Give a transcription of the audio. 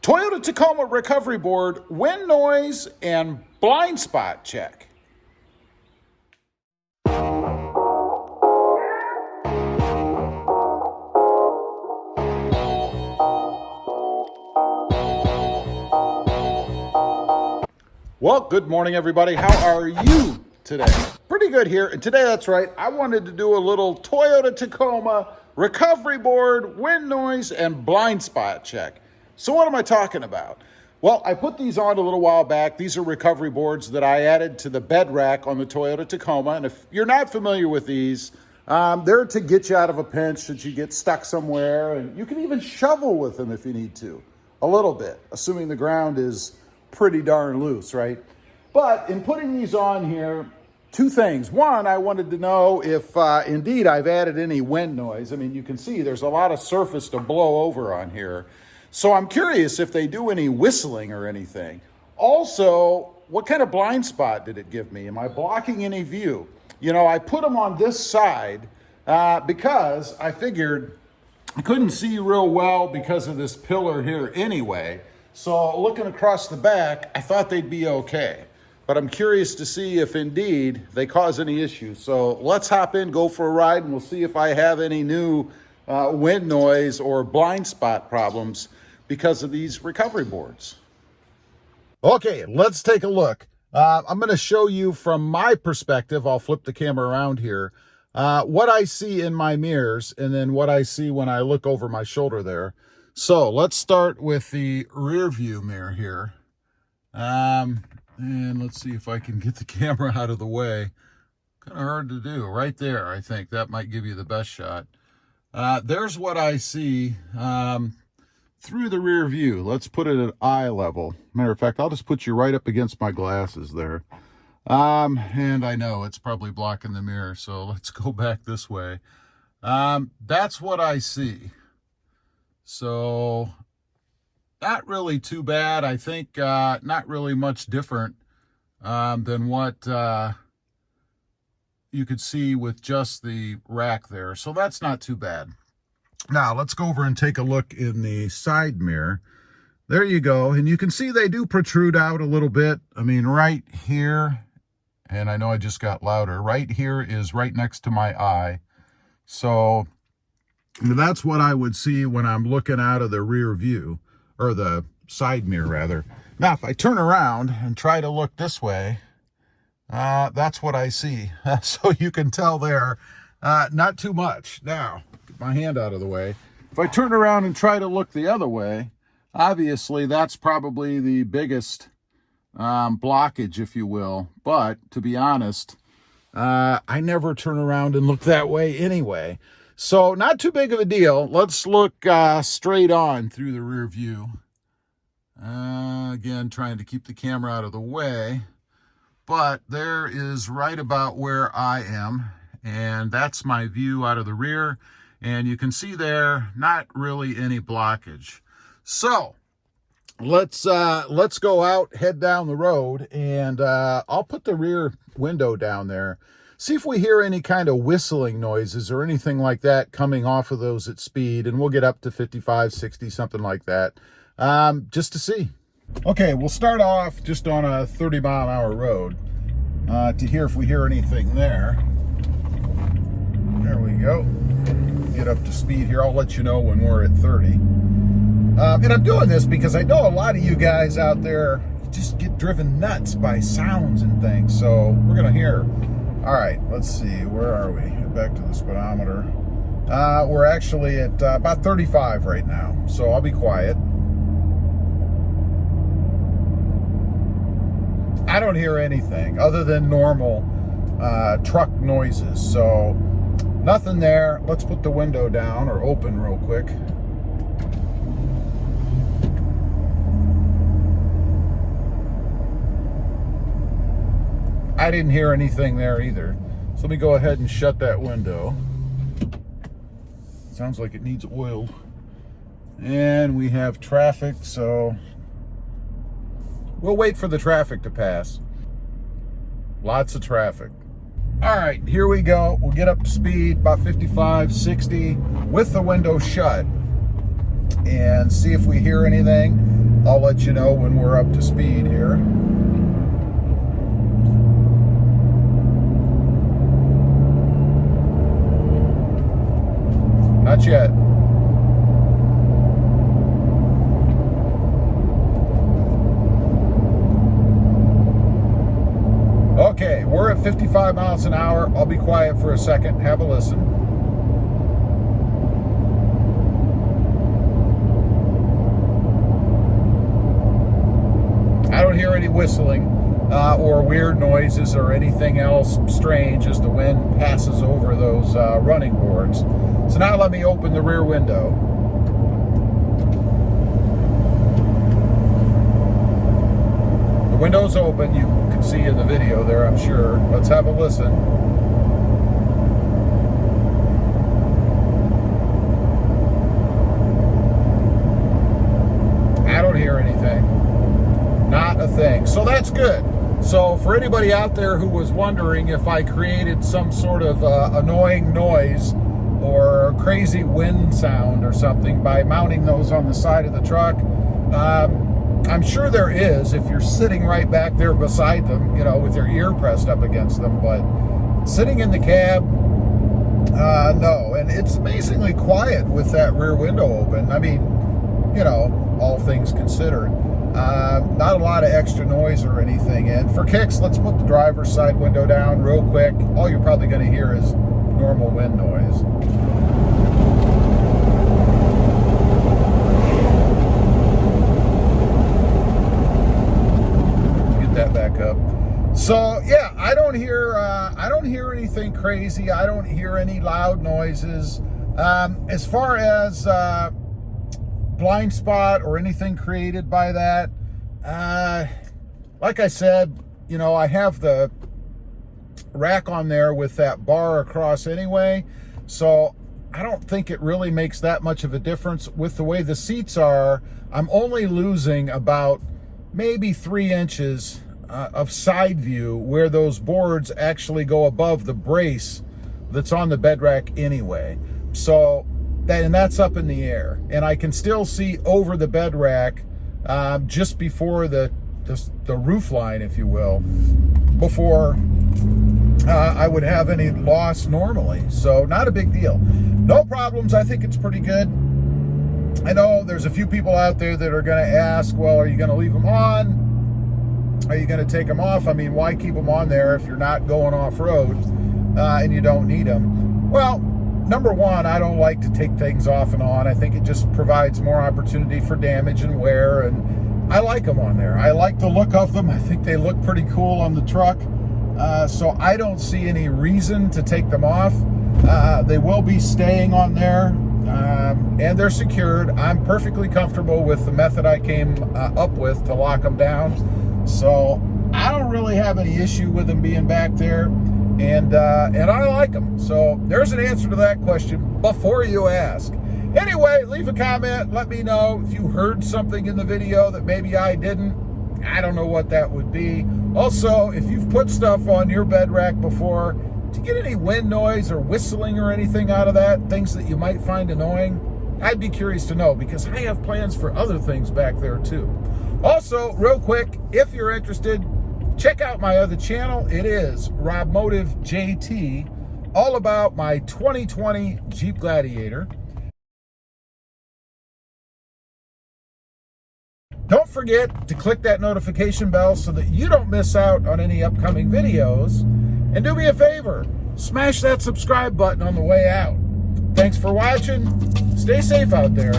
Toyota Tacoma recovery board, wind noise, and blind spot check. Well, good morning, everybody. How are you today? Pretty good here. And today, that's right, I wanted to do a little Toyota Tacoma recovery board, wind noise, and blind spot check. So what am I talking about? Well, I put these on a little while back. These are recovery boards that I added to the bed rack on the Toyota Tacoma. And if you're not familiar with these, they're to get you out of a pinch should you get stuck somewhere. And you can even shovel with them if you need to, a little bit, assuming the ground is pretty darn loose, right? But in putting these on here, two things. One, I wanted to know if indeed I've added any wind noise. I mean, you can see there's a lot of surface to blow over on here. So I'm curious if they do any whistling or anything. Also, what kind of blind spot did it give me? Am I blocking any view? You know, I put them on this side because I figured I couldn't see real well because of this pillar here anyway. So looking across the back, I thought they'd be okay. But I'm curious to see if indeed they cause any issues. So let's hop in, go for a ride, and we'll see if I have any new wind noise or blind spot problems because of these recovery boards. Okay, let's take a look. I'm going to show you from my perspective. I'll flip the camera around here. What I see in my mirrors and then what I see when I look over my shoulder there. So let's start with the rear view mirror here. And let's see if I can get the camera out of the way. Kind of hard to do. Right there, I think that might give you the best shot. There's what I see through the rear view. Let's put it at eye level. Matter of fact, I'll just put you right up against my glasses there. And I know it's probably blocking the mirror, so let's go back this way. That's what I see. So not really too bad. I think not really much different than what you could see with just the rack there. So that's not too bad. Now let's go over and take a look in the side mirror. There you go. And you can see they do protrude out a little bit. I mean, right here, and I know I just got louder, right here is right next to my eye. So that's what I would see when I'm looking out of the rear view, or the side mirror rather. Now, if I turn around and try to look this way, that's what I see. So you can tell there, not too much. Now, get my hand out of the way. If I turn around and try to look the other way, obviously that's probably the biggest blockage, if you will. But to be honest, I never turn around and look that way anyway. So not too big of a deal. Let's look straight on through the rear view. Again, trying to keep the camera out of the way. But there is right about where I am. And that's my view out of the rear. And you can see there, not really any blockage. So let's go out, head down the road, and I'll put the rear window down there. See if we hear any kind of whistling noises or anything like that coming off of those at speed, and we'll get up to 55, 60, something like that, just to see. Okay, we'll start off just on a 30-mile-an-hour road to hear if we hear anything there. There we go. Get up to speed here. I'll let you know when we're at 30. And I'm doing this because I know a lot of you guys out there just get driven nuts by sounds and things, so we're going to hear. All right, let's see. Where are we? Head back to the speedometer. We're actually at about 35 right now, so I'll be quiet. I don't hear anything other than normal truck noises, so nothing there. Let's put the window down or open real quick. I didn't hear anything there either. So let me go ahead and shut that window. Sounds like it needs oil. And we have traffic, so we'll wait for the traffic to pass. Lots of traffic. All right, here we go. We'll get up to speed, about 55, 60, with the window shut, and see if we hear anything. I'll let you know when we're up to speed here. Not yet. Okay, we're at 55 miles an hour. I'll be quiet for a second. Have a listen. I don't hear any whistling or weird noises or anything else strange as the wind passes over those running boards. So now let me open the rear window. The window's open. You can see in the video there, I'm sure. Let's have a listen. I don't hear anything. Not a thing. So that's good. So for anybody out there who was wondering if I created some sort of annoying noise or crazy wind sound or something by mounting those on the side of the truck, I'm sure there is if you're sitting right back there beside them, you know, with your ear pressed up against them. But sitting in the cab, no. And it's amazingly quiet with that rear window open. I mean, you know, all things considered. Not a lot of extra noise or anything. And for kicks, let's put the driver's side window down real quick. All you're probably going to hear is normal wind noise. Get that back up. So yeah, I don't hear anything crazy. I don't hear any loud noises. As far as blind spot or anything created by that, like I said, you know, I have the rack on there with that bar across anyway, so I don't think it really makes that much of a difference. With the way the seats are, I'm only losing about maybe 3 inches of side view where those boards actually go above the brace that's on the bed rack anyway. So that's up in the air, and I can still see over the bed rack just before the roof line, if you will, before I would have any loss normally. So not a big deal. No problems. I think it's pretty good. I know there's a few people out there that are going to ask, well, are you going to leave them on? Are you going to take them off? I mean, why keep them on there if you're not going off-road and you don't need them? Well, number one, I don't like to take things off and on. I think it just provides more opportunity for damage and wear, and I like them on there. I like the look of them. I think they look pretty cool on the truck. So I don't see any reason to take them off. They will be staying on there, and they're secured. I'm perfectly comfortable with the method I came up with to lock them down. So I don't really have any issue with them being back there. And I like them. So there's an answer to that question before you ask. Anyway, leave a comment. Let me know if you heard something in the video that maybe I didn't. I don't know what that would be. Also, if you've put stuff on your bed rack before, did you get any wind noise or whistling or anything out of that? Things that you might find annoying? I'd be curious to know, because I have plans for other things back there too. Also, real quick, if you're interested, check out my other channel. It is RobMotive JT, all about my 2020 Jeep Gladiator. Don't forget to click that notification bell so that you don't miss out on any upcoming videos. And do me a favor, smash that subscribe button on the way out. Thanks for watching. Stay safe out there.